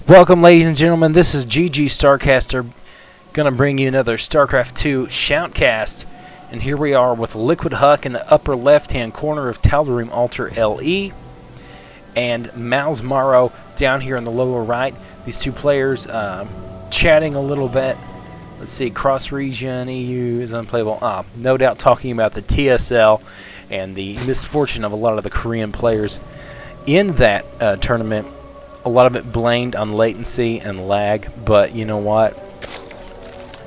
Welcome, ladies and gentlemen. This is GGStarcaster, gonna bring you another StarCraft 2 shoutcast, and here we are with LiquidHuk in the upper left-hand corner of Tal'Darim Altar LE, and MouzMorrow down here in the lower right. These two players chatting a little bit. Let's see, cross-region EU is unplayable. No doubt talking about the TSL and the misfortune of a lot of the Korean players in that tournament. A lot of it blamed on latency and lag, but you know what?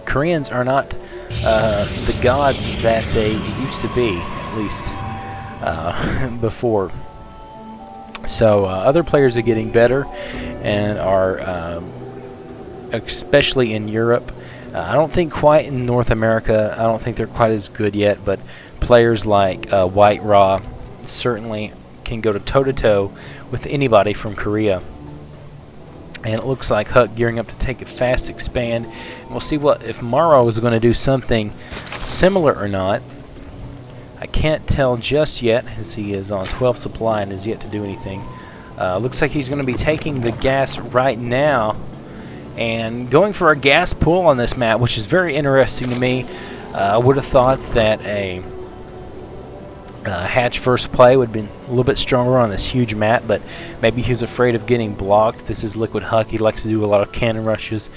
Koreans are not the gods that they used to be, at least before. So other players are getting better and are, especially in Europe. I don't think quite in North America. I don't think they're quite as good yet, but players like White Raw certainly can go toe-to-toe with anybody from Korea. And it looks like Huk gearing up to take a fast expand. And we'll see what if Morrow is going to do something similar or not. I can't tell just yet, as he is on 12 supply and has yet to do anything. Looks like he's going to be taking the gas right now and going for a gas pull on this map, which is very interesting to me. I would have thought that a hatch first play would have been a little bit stronger on this huge map, but maybe he's afraid of getting blocked. This is LiquidHuk. He likes to do a lot of cannon rushes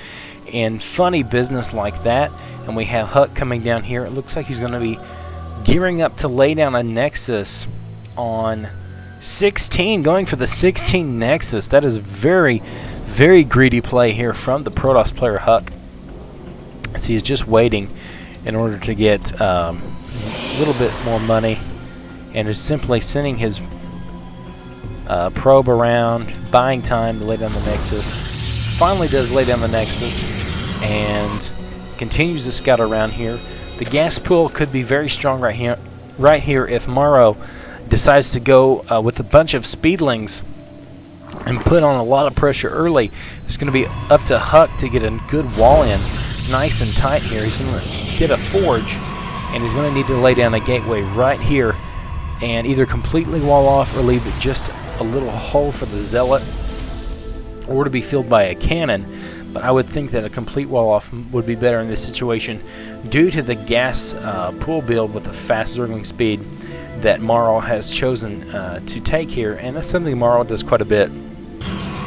and funny business like that. And we have Huk coming down here. It looks like he's going to be gearing up to lay down a Nexus on 16, going for the 16 Nexus. That is very, very greedy play here from the Protoss player Huk, as he is just waiting in order to get a little bit more money, and is simply sending his probe around, buying time to lay down the Nexus. Finally does lay down the Nexus and continues to scout around here. The gas pool could be very strong right here if Morrow decides to go with a bunch of speedlings and put on a lot of pressure early. It's going to be up to Huk to get a good wall in, nice and tight here. He's going to get a forge, and he's going to need to lay down a gateway right here and either completely wall off or leave it just a little hole for the Zealot, or to be filled by a cannon. But I would think that a complete wall off would be better in this situation due to the gas pool build with the fast Zergling speed that Morrow has chosen to take here, and that's something Morrow does quite a bit,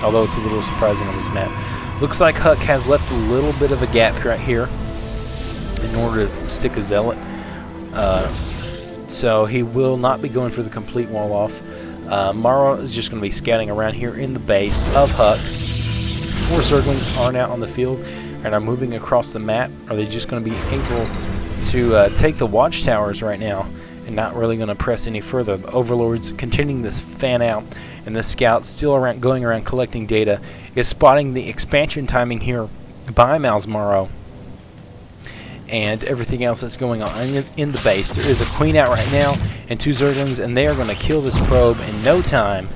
although it's a little surprising on this map. Looks like Huk has left a little bit of a gap right here in order to stick a Zealot. So he will not be going for the complete wall off. Morrow is just going to be scouting around here in the base of Huk. 4 Zerglings are now on the field and are moving across the map. Are they just going to be able to take the watchtowers right now and not really going to press any further? The Overlords continuing to fan out, and the scout still going around collecting data is spotting the expansion timing here by MouzMorrow and everything else that's going on in the base. There is a queen out right now and 2 Zerglings, and they are going to kill this probe in no time.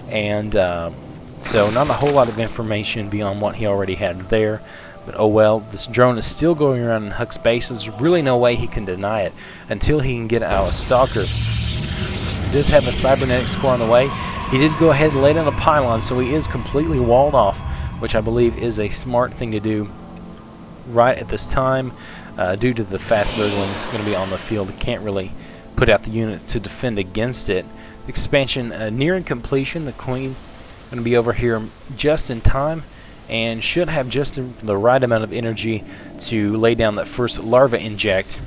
And so not a whole lot of information beyond what he already had there. But oh well, this drone is still going around in Huk's base. There's really no way he can deny it until he can get out a Stalker. He does have a cybernetic score on the way. He did go ahead and lay down a pylon, so he is completely walled off, which I believe is a smart thing to do right at this time. Due to the fast Zerglings going to be on the field, can't really put out the units to defend against it. Expansion nearing completion. The queen going to be over here just in time and should have just the right amount of energy to lay down that first larva inject,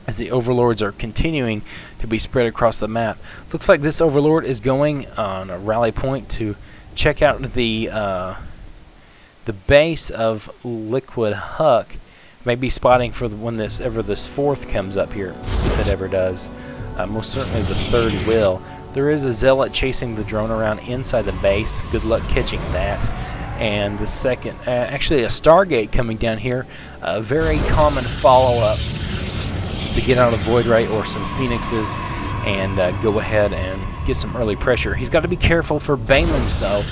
as the Overlords are continuing to be spread across the map. Looks like this Overlord is going on a rally point to check out the base of LiquidHuk. Maybe spotting for whenever this 4th comes up here, if it ever does. Most certainly the 3rd will. There is a Zealot chasing the drone around inside the base. Good luck catching that. And the 2nd, actually a Stargate coming down here. A very common follow-up is to get out a Void Ray or some Phoenixes and go ahead and get some early pressure. He's got to be careful for Banelings though,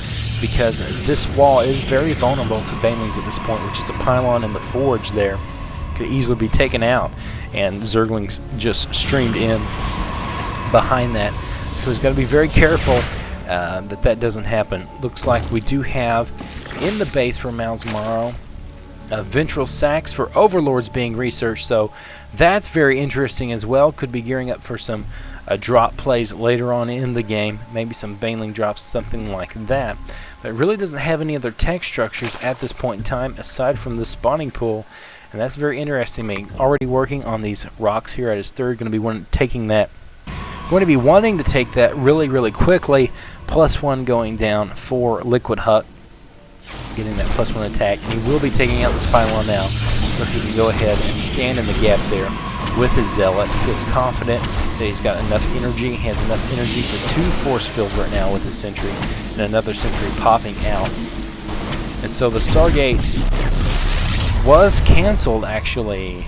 because this wall is very vulnerable to Banelings at this point, which is a pylon in the forge there. Could easily be taken out, and Zerglings just streamed in behind that. So he's got to be very careful that doesn't happen. Looks like we do have in the base for MouzMorrow ventral sacks for overlords being researched, so that's very interesting as well. Could be gearing up for some drop plays later on in the game, maybe some baneling drops, something like that. But it really doesn't have any other tech structures at this point in time aside from the spawning pool, and that's very interesting to me. Already working on these rocks here at his third, going to be wanting to take that really quickly. +1 going down for LiquidHuk, getting that +1 attack, and he will be taking out this pylon now, so he can go ahead and stand in the gap there with his zealot. He feels confident that he's got enough energy. He has enough energy for 2 force field right now with his sentry, and another sentry popping out. And so the Stargate was canceled, actually.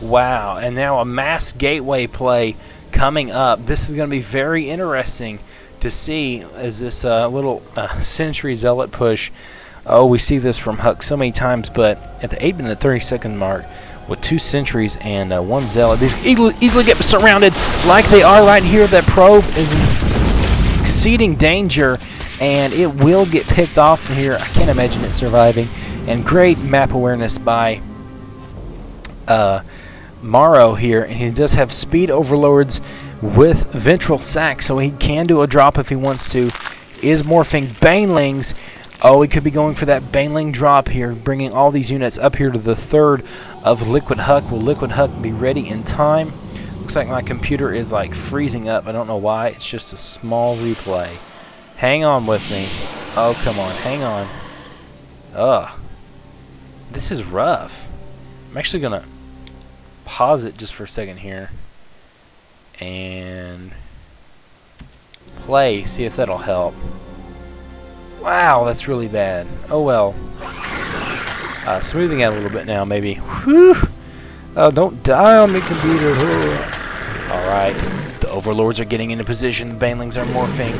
Wow, and now a mass gateway play coming up. This is going to be very interesting to see as this little sentry zealot push. Oh, we see this from Huk so many times, but at the 8-minute 30-second mark, with 2 sentries and 1 zealot, these easily get surrounded like they are right here. That probe is in exceeding danger, and it will get picked off here. I can't imagine it surviving. And great map awareness by Morrow here, and he does have speed overlords with ventral sack, so he can do a drop if he wants to. Is morphing banelings. Oh, he could be going for that baneling drop here, bringing all these units up here to the third of LiquidHuk. Will LiquidHuk be ready in time? Looks like my computer is like freezing up. I don't know why. It's just a small replay. Hang on with me. Oh, come on. Hang on. Ugh. This is rough. I'm actually going to pause it just for a second here and play, see if that'll help. Wow, that's really bad. Oh well. Smoothing out a little bit now, maybe. Whew. Oh, don't die on me, computer. Alright. The overlords are getting into position. The banelings are morphing.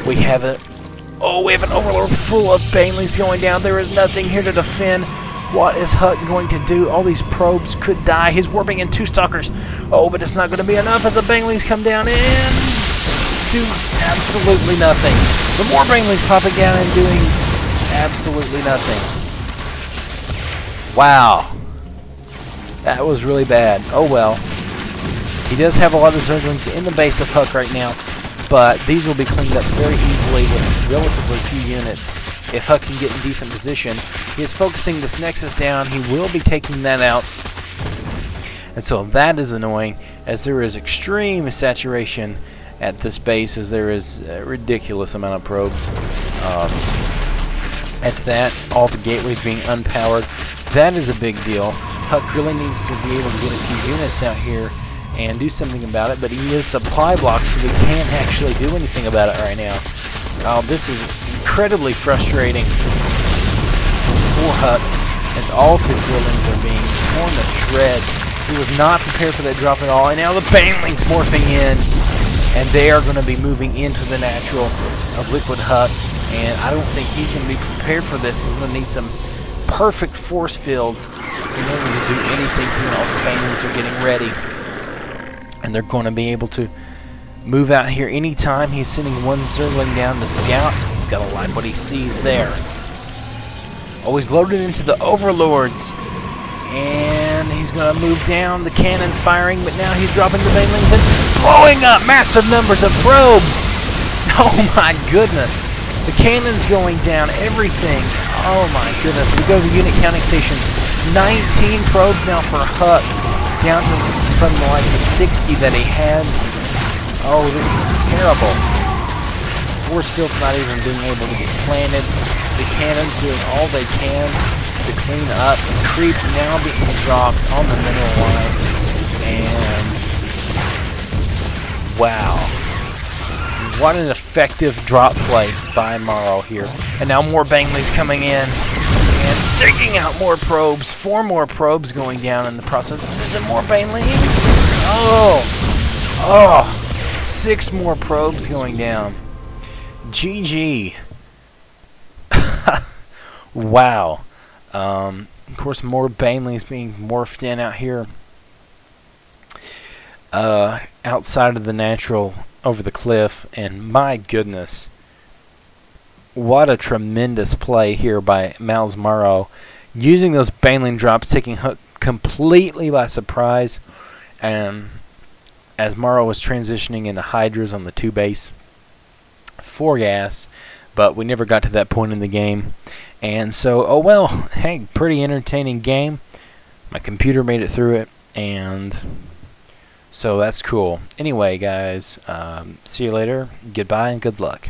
We have an overlord full of banelings going down. There is nothing here to defend. What is Huk going to do? All these probes could die. He's warping in 2 stalkers. Oh, but it's not going to be enough as the banelings come down and do absolutely nothing. The more banelings popping down and doing absolutely nothing. Wow. That was really bad. Oh well. He does have a lot of surgeons in the base of Huk right now, but these will be cleaned up very easily with relatively few units. If Huk can get in decent position, he is focusing this Nexus down. He will be taking that out. And so that is annoying, as there is extreme saturation at this base, as there is a ridiculous amount of probes. At that, all the gateways being unpowered. That is a big deal. Huk really needs to be able to get a few units out here and do something about it, but he is supply blocked, so we can't actually do anything about it right now. Oh, this is incredibly frustrating for Huk, as all of his buildings are being torn to shreds. He was not prepared for that drop at all, and now the banelings morphing in, and they are going to be moving into the natural of LiquidHuk, and I don't think he's going to be prepared for this. He's going to need some perfect force fields in order to do anything here. All the banelings are getting ready, and they're going to be able to move out here anytime. He's sending 1 zergling down to scout. He's got to like what he sees there. Oh, he's loaded into the overlords, and he's going to move down. The cannon's firing, but now he's dropping the banelings and blowing up massive numbers of probes. Oh my goodness. The cannon's going down, everything. Oh my goodness. We go to the unit counting station. 19 probes now for Huk, down from like the 60 that he had. Oh, this is terrible. Force field's not even being able to get planted. The cannons doing all they can to clean up. Creep now being dropped on the mineral line. And wow. What an effective drop play by Morrow here. And now more banelings coming in and taking out more probes. 4 more probes going down in the process. Is it more banelings? Oh. 6 more probes going down. GG. Wow. Of course, more banelings being morphed in out here. Outside of the natural over the cliff. And my goodness. what a tremendous play here by MouzMorrow, using those baneling drops, taking Hook completely by surprise, and as Morrow was transitioning into Hydras on the 2 base for gas, but we never got to that point in the game. And so, oh well, hey, pretty entertaining game. My computer made it through it, and so that's cool. Anyway, guys, see you later. Goodbye and good luck.